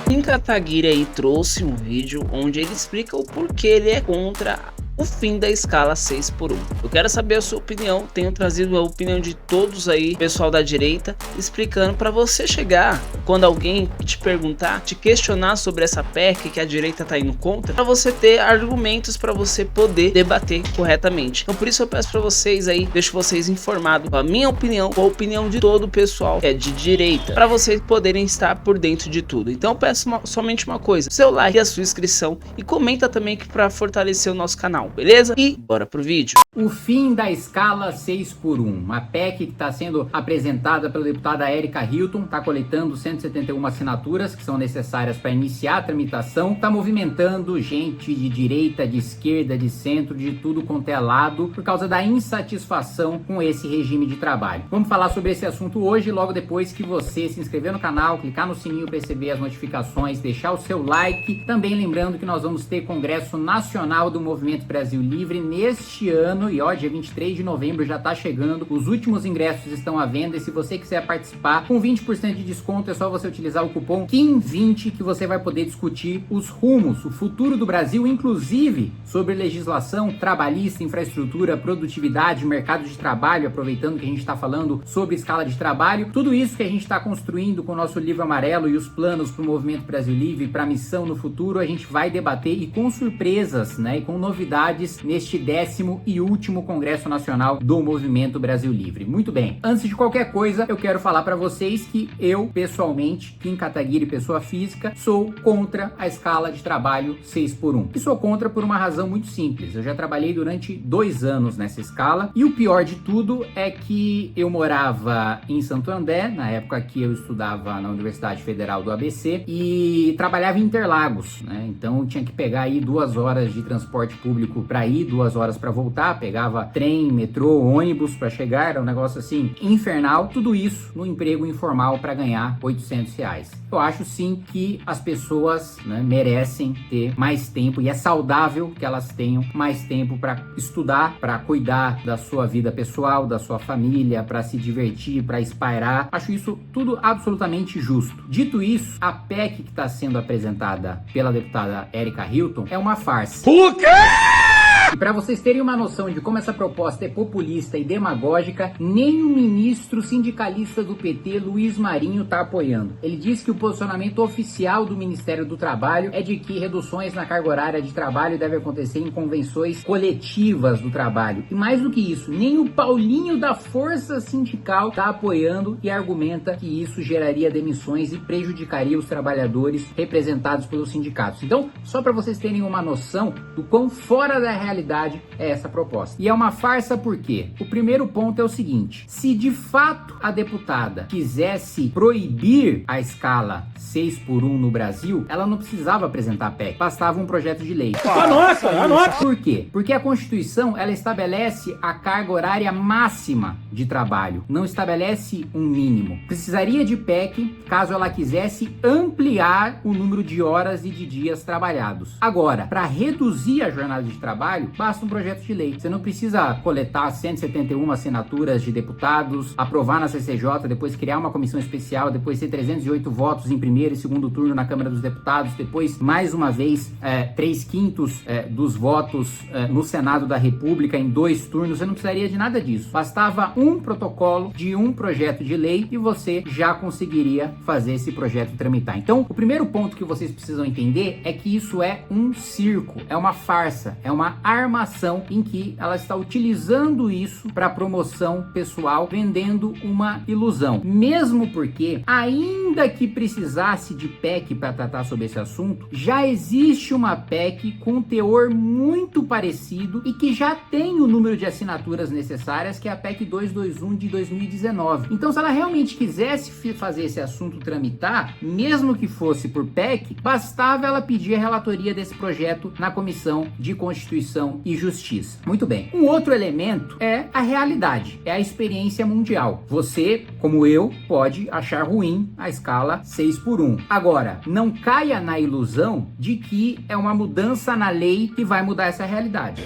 Kim Kataguiri aí trouxe um vídeo onde ele explica o porquê ele é contra o fim da escala 6x1. Eu quero saber a sua opinião, tenho trazido a opinião de todos aí, pessoal da direita, explicando para você chegar, quando alguém te perguntar, te questionar sobre essa PEC que a direita tá indo contra, para você ter argumentos para você poder debater corretamente. Então por isso eu peço para vocês aí, deixo vocês informados com a minha opinião, com a opinião de todo o pessoal que é de direita, para vocês poderem estar por dentro de tudo. Então eu peço somente uma coisa, seu like e a sua inscrição, e comenta também que para fortalecer o nosso canal. Beleza? E bora pro vídeo. O fim da escala 6x1, uma PEC que está sendo apresentada pela deputada Erika Hilton, está coletando 171 assinaturas que são necessárias para iniciar a tramitação, está movimentando gente de direita, de esquerda, de centro, de tudo quanto é lado, por causa da insatisfação com esse regime de trabalho. Vamos falar sobre esse assunto hoje, logo depois que você se inscrever no canal, clicar no sininho para receber as notificações, deixar o seu like. Também lembrando que nós vamos ter Congresso Nacional do Movimento Brasil Livre neste ano, e ó, dia 23 de novembro já tá chegando, os últimos ingressos estão à venda, e se você quiser participar com 20% de desconto, é só você utilizar o cupom KIM20, que você vai poder discutir os rumos, o futuro do Brasil, inclusive sobre legislação trabalhista, infraestrutura, produtividade, mercado de trabalho, aproveitando que a gente está falando sobre escala de trabalho, tudo isso que a gente está construindo com o nosso livro amarelo e os planos para o Movimento Brasil Livre, para a missão no futuro, a gente vai debater, e com surpresas, né, e com novidades neste 10º e último Congresso Nacional do Movimento Brasil Livre. Muito bem, antes de qualquer coisa, eu quero falar para vocês que eu, pessoalmente, Kim Kataguiri, pessoa física, sou contra a escala de trabalho 6x1. E sou contra por uma razão muito simples. Eu já trabalhei durante 2 anos nessa escala, e o pior de tudo é que eu morava em Santo André, na época que eu estudava na Universidade Federal do ABC, e trabalhava em Interlagos, né? Então eu tinha que pegar aí 2 horas de transporte público para ir, 2 horas para voltar, pegava trem, metrô, ônibus para chegar, era um negócio assim infernal, tudo isso no emprego informal para ganhar R$800. Eu acho sim que as pessoas, né, merecem ter mais tempo, e é saudável que elas tenham mais tempo para estudar, para cuidar da sua vida pessoal, da sua família, para se divertir, para espairar. Acho isso tudo absolutamente justo. Dito isso, a PEC que está sendo apresentada pela deputada Erika Hilton é uma farsa. O quê? E para vocês terem uma noção de como essa proposta é populista e demagógica, nem o ministro sindicalista do PT, Luiz Marinho, está apoiando. Ele diz que o posicionamento oficial do Ministério do Trabalho é de que reduções na carga horária de trabalho devem acontecer em convenções coletivas do trabalho. E mais do que isso, nem o Paulinho da Força Sindical está apoiando, e argumenta que isso geraria demissões e prejudicaria os trabalhadores representados pelos sindicatos. Então, só para vocês terem uma noção do quão fora da realidade é essa proposta. E é uma farsa porque o primeiro ponto é o seguinte: se de fato a deputada quisesse proibir a escala 6x1 no Brasil, ela não precisava apresentar a PEC, bastava um projeto de lei. Anota! Por quê? Porque a Constituição, ela estabelece a carga horária máxima de trabalho, não estabelece um mínimo. Precisaria de PEC caso ela quisesse ampliar o número de horas e de dias trabalhados. Agora, para reduzir a jornada de trabalho, basta um projeto de lei. Você não precisa coletar 171 assinaturas de deputados, aprovar na CCJ, depois criar uma comissão especial, depois ter 308 votos em primeiro e segundo turno na Câmara dos Deputados, depois, mais uma vez, 3/5 dos votos no Senado da República em 2 turnos. Você não precisaria de nada disso. Bastava um protocolo de um projeto de lei e você já conseguiria fazer esse projeto tramitar. Então, o primeiro ponto que vocês precisam entender é que isso é um circo, é uma farsa, é uma armação em que ela está utilizando isso para promoção pessoal, vendendo uma ilusão. Mesmo porque, ainda que precisasse de PEC para tratar sobre esse assunto, já existe uma PEC com teor muito parecido e que já tem o número de assinaturas necessárias, que é a PEC 221 de 2019. Então, se ela realmente quisesse fazer esse assunto tramitar, mesmo que fosse por PEC, bastava ela pedir a relatoria desse projeto na Comissão de Constituição e Justiça. Muito bem. Um outro elemento é a realidade, é a experiência mundial. Você, como eu, pode achar ruim a escala 6x1. Agora, não caia na ilusão de que é uma mudança na lei que vai mudar essa realidade.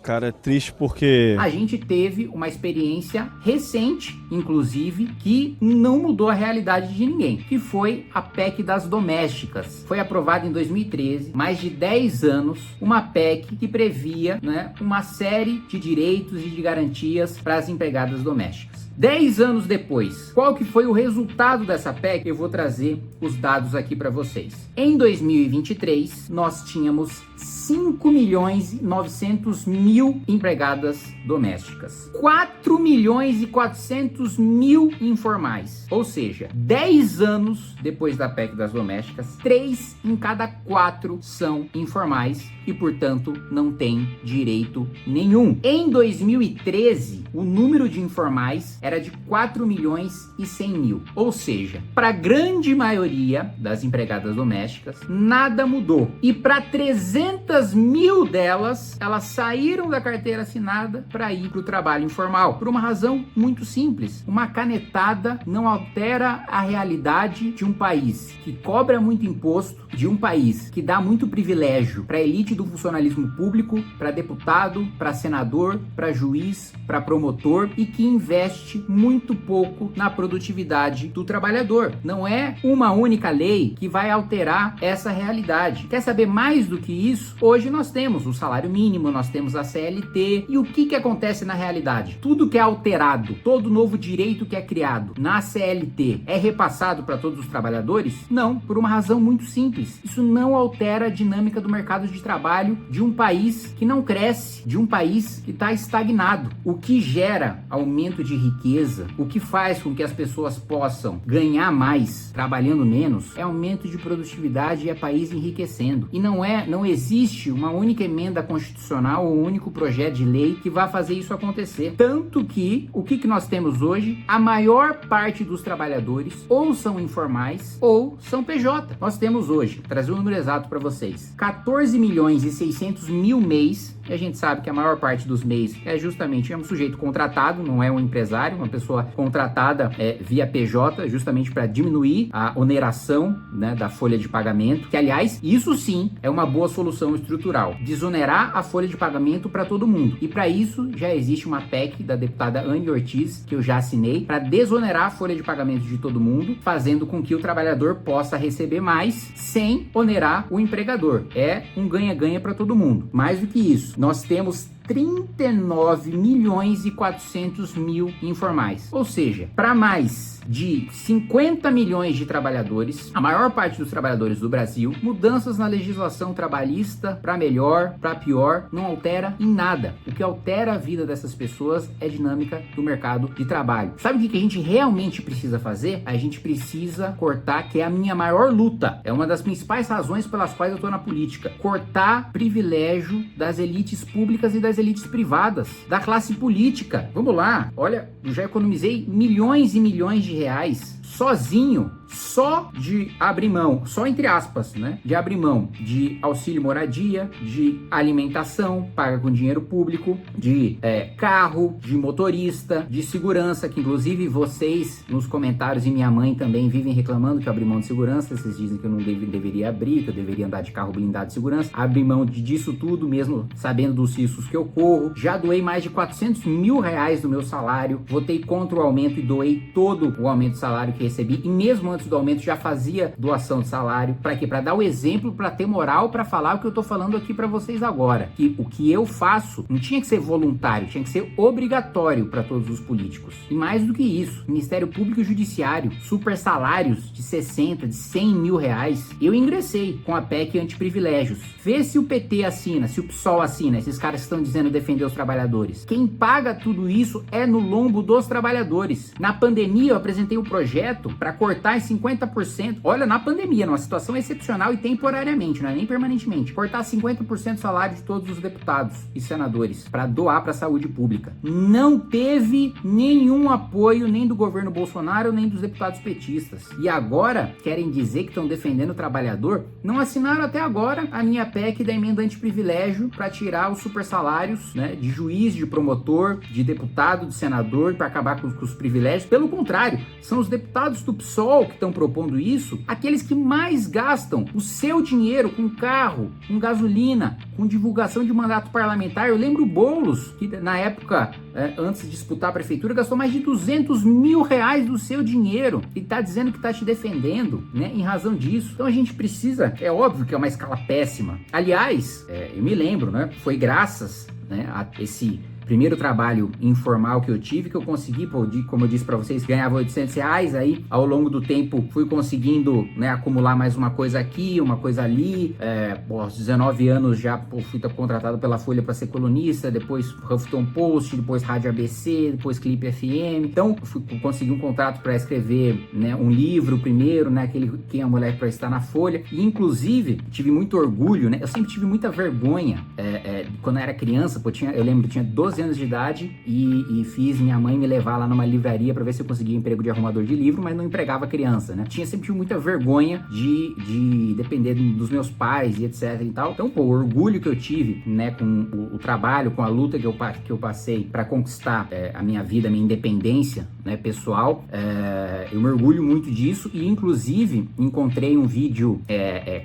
Cara, é triste porque... A gente teve uma experiência recente, inclusive, que não mudou a realidade de ninguém, que foi a PEC das domésticas. Foi aprovada em 2013, mais de 10 anos, uma PEC que previa, né, uma série de direitos e de garantias para as empregadas domésticas. 10 anos depois, qual que foi o resultado dessa PEC? Eu vou trazer os dados aqui para vocês. Em 2023, nós tínhamos 5.900.000 empregadas domésticas, 4.400.000 informais, ou seja, 10 anos depois da PEC das domésticas, 3 em cada 4 são informais e, portanto, não têm direito nenhum. Em 2013, o número de informais era de 4.100.000, ou seja, para a grande maioria das empregadas domésticas, nada mudou. E para 300.000 delas, elas saíram da carteira assinada para ir para o trabalho informal, por uma razão muito simples. Uma canetada não altera a realidade de um país que cobra muito imposto, de um país que dá muito privilégio para a elite do funcionalismo público, para deputado, para senador, para juiz, para promotor e que investe muito pouco na produtividade do trabalhador. Não é uma única lei que vai alterar essa realidade. Quer saber mais do que isso? Hoje nós temos o salário mínimo, nós temos a CLT e o que acontece na realidade? Tudo que é alterado, todo novo direito que é criado na CLT é repassado para todos os trabalhadores? Não, por uma razão muito simples. Isso não altera a dinâmica do mercado de trabalho de um país que não cresce, de um país que está estagnado. O que gera aumento de riqueza, o que faz com que as pessoas possam ganhar mais trabalhando menos, é aumento de produtividade e é país enriquecendo. E não existe uma única emenda constitucional ou um único projeto de lei que vá fazer isso acontecer. Tanto que, o que nós temos hoje? A maior parte dos trabalhadores ou são informais ou são PJ. Nós temos hoje, vou trazer o número exato para vocês, 14.600.000 mês. E a gente sabe que a maior parte dos MEIs é justamente um sujeito contratado, não é um empresário, uma pessoa contratada via PJ, justamente para diminuir a oneração, né, da folha de pagamento, que aliás, isso sim é uma boa solução estrutural, desonerar a folha de pagamento para todo mundo. E para isso já existe uma PEC da deputada Anne Ortiz, que eu já assinei, para desonerar a folha de pagamento de todo mundo, fazendo com que o trabalhador possa receber mais sem onerar o empregador. É um ganha-ganha para todo mundo. Mais do que isso, nós temos 39.400.000 informais. Ou seja, para mais de 50 milhões de trabalhadores, a maior parte dos trabalhadores do Brasil, mudanças na legislação trabalhista para melhor, para pior, não altera em nada. O que altera a vida dessas pessoas é a dinâmica do mercado de trabalho. Sabe o que a gente realmente precisa fazer? A gente precisa cortar, que é a minha maior luta, é uma das principais razões pelas quais eu estou na política, cortar privilégio das elites públicas e das elites privadas, da classe política. Vamos lá, olha, eu já economizei milhões e milhões de reais sozinho, só de abrir mão, só entre aspas, né? De abrir mão de auxílio moradia, de alimentação paga com dinheiro público, de carro, de motorista, de segurança, que inclusive vocês nos comentários e minha mãe também vivem reclamando que eu abri mão de segurança. Vocês dizem que eu não deveria abrir, que eu deveria andar de carro blindado de segurança. Abri mão disso tudo, mesmo sabendo dos riscos que eu corro. Já doei mais de 400 mil reais do meu salário, votei contra o aumento e doei todo o aumento de salário que recebi, e mesmo antes do aumento já fazia doação de salário. Para quê? Para dar o exemplo, para ter moral, para falar o que eu tô falando aqui para vocês agora, que o que eu faço não tinha que ser voluntário, tinha que ser obrigatório para todos os políticos. E mais do que isso, Ministério Público e Judiciário, super salários de 60, de 100 mil reais, eu ingressei com a PEC antiprivilégios. Vê se o PT assina, se o PSOL assina, esses caras que estão dizendo defender os trabalhadores. Quem paga tudo isso é no lombo dos trabalhadores. Na pandemia eu apresentei um projeto para cortar em 50%, olha, na pandemia, numa situação excepcional e temporariamente, não é nem permanentemente, cortar 50% do salário de todos os deputados e senadores para doar para a saúde pública. Não teve nenhum apoio nem do governo Bolsonaro, nem dos deputados petistas. E agora querem dizer que estão defendendo o trabalhador? Não assinaram até agora a minha PEC da emenda antiprivilégio para tirar os super salários, né, de juiz, de promotor, de deputado, de senador, para acabar com os privilégios. Pelo contrário, são os deputados do PSOL que estão propondo isso? Aqueles que mais gastam o seu dinheiro com carro, com gasolina, com divulgação de mandato parlamentar. Eu lembro o Boulos, que na época, antes de disputar a prefeitura, gastou mais de 200 mil reais do seu dinheiro e tá dizendo que tá te defendendo, né, em razão disso. Então a gente precisa, é óbvio que é uma escala péssima. Aliás, eu me lembro, né, foi graças, né, a esse primeiro trabalho informal que eu tive, que eu consegui, como eu disse para vocês, ganhava 800 reais, aí ao longo do tempo fui conseguindo, né, acumular mais uma coisa aqui, uma coisa ali, aos 19 anos já fui contratado pela Folha para ser colunista, depois Huffington Post, depois Rádio ABC, depois Clipe FM, então consegui um contrato para escrever, né, um livro primeiro, né, aquele Quem é a Mulher para Estar na Folha, e inclusive tive muito orgulho, né, eu sempre tive muita vergonha, quando eu era criança, eu lembro que tinha 12 anos de idade e fiz minha mãe me levar lá numa livraria para ver se eu conseguia emprego de arrumador de livro, mas não empregava criança, né? Sempre tive muita vergonha de depender dos meus pais e etc e tal. Então, o orgulho que eu tive, né, com o trabalho, com a luta que eu passei para conquistar a minha vida, a minha independência, né, pessoal, eu me orgulho muito disso e, inclusive, encontrei um vídeo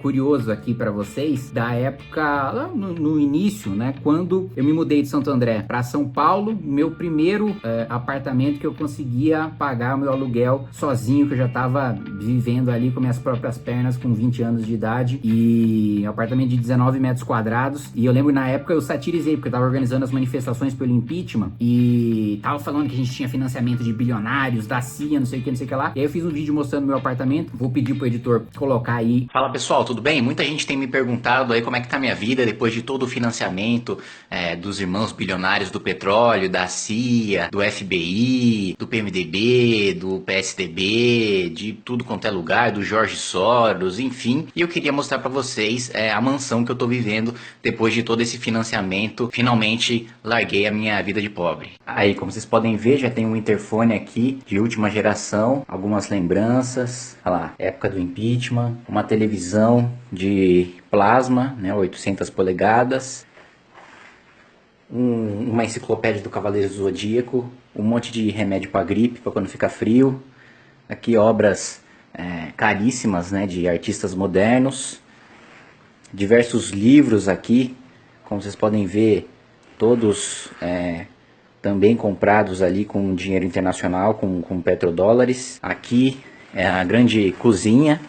curioso aqui para vocês da época, lá no início, né, quando eu me mudei de Santo André para São Paulo, meu primeiro apartamento que eu conseguia pagar o meu aluguel sozinho, que eu já estava vivendo ali com minhas próprias pernas com 20 anos de idade, e um apartamento de 19 metros quadrados, e eu lembro na época eu satirizei, porque eu estava organizando as manifestações pelo impeachment, e tava falando que a gente tinha financiamento de bilionários, da CIA, não sei o que lá, e aí eu fiz um vídeo mostrando meu apartamento, vou pedir pro editor colocar aí. Fala pessoal, tudo bem? Muita gente tem me perguntado aí como é que tá minha vida depois de todo o financiamento dos irmãos bilionários do petróleo, da CIA, do FBI, do PMDB, do PSDB, de tudo quanto é lugar, do Jorge Soros, enfim. E eu queria mostrar pra vocês a mansão que eu tô vivendo depois de todo esse financiamento. Finalmente larguei a minha vida de pobre. Aí, como vocês podem ver, já tem um interfone aqui de última geração, algumas lembranças, olha lá, época do impeachment, uma televisão de plasma, né, 800 polegadas, uma enciclopédia do Cavaleiro do Zodíaco, um monte de remédio para gripe, para quando fica frio. Aqui obras caríssimas, né, de artistas modernos. Diversos livros aqui, como vocês podem ver, todos também comprados ali com dinheiro internacional, com petrodólares. Aqui é a grande cozinha,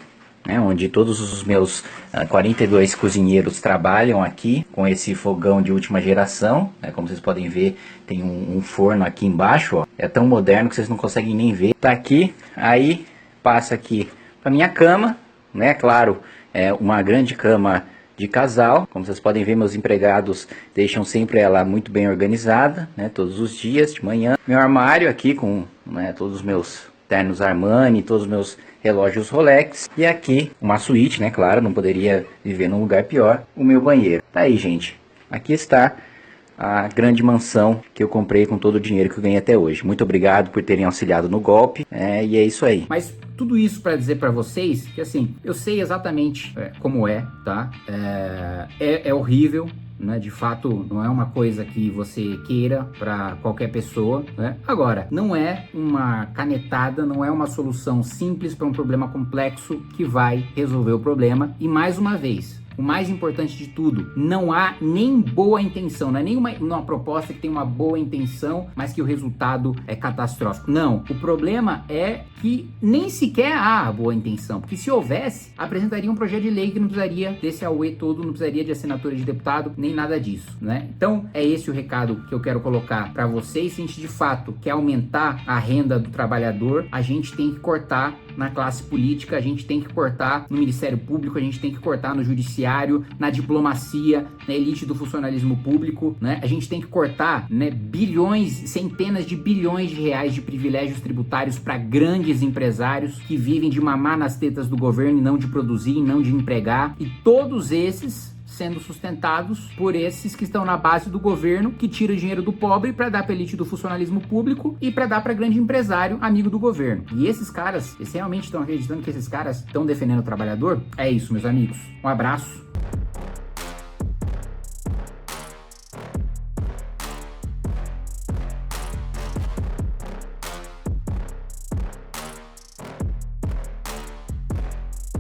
né, onde todos os meus 42 cozinheiros trabalham aqui, com esse fogão de última geração, né, como vocês podem ver, tem um forno aqui embaixo, ó, é tão moderno que vocês não conseguem nem ver. Tá aqui, aí passa aqui para minha cama, né, claro, é uma grande cama de casal, como vocês podem ver, meus empregados deixam sempre ela muito bem organizada, né, todos os dias de manhã. Meu armário aqui com, né, todos os meus ternos Armani, todos os meus relógios Rolex, e aqui uma suíte, né, claro, não poderia viver num lugar pior, o meu banheiro. Tá aí, gente, aqui está a grande mansão que eu comprei com todo o dinheiro que eu ganhei até hoje. Muito obrigado por terem auxiliado no golpe, e é isso aí. Mas tudo isso para dizer para vocês que, assim, eu sei exatamente como tá? É horrível, né? De fato, não é uma coisa que você queira para qualquer pessoa, né? Agora, não é uma canetada, não é uma solução simples para um problema complexo que vai resolver o problema. E mais uma vez, o mais importante de tudo, não há nem boa intenção, não é nem uma proposta que tem uma boa intenção, mas que o resultado é catastrófico. Não, o problema é que nem sequer há boa intenção, porque se houvesse, apresentaria um projeto de lei que não precisaria desse auê todo, não precisaria de assinatura de deputado, nem nada disso, né? Então, é esse o recado que eu quero colocar para vocês. Se a gente de fato quer aumentar a renda do trabalhador, a gente tem que cortar na classe política, a gente tem que cortar no Ministério Público, a gente tem que cortar no Judiciário, na diplomacia, na elite do funcionalismo público, né? A gente tem que cortar, né, bilhões, centenas de bilhões de reais de privilégios tributários para grandes empresários que vivem de mamar nas tetas do governo e não de produzir, e não de empregar, e todos esses sendo sustentados por esses que estão na base do governo, que tira o dinheiro do pobre para dar para a elite do funcionalismo público e para dar para grande empresário amigo do governo. E esses caras, eles realmente estão acreditando que esses caras estão defendendo o trabalhador? É isso, meus amigos. Um abraço.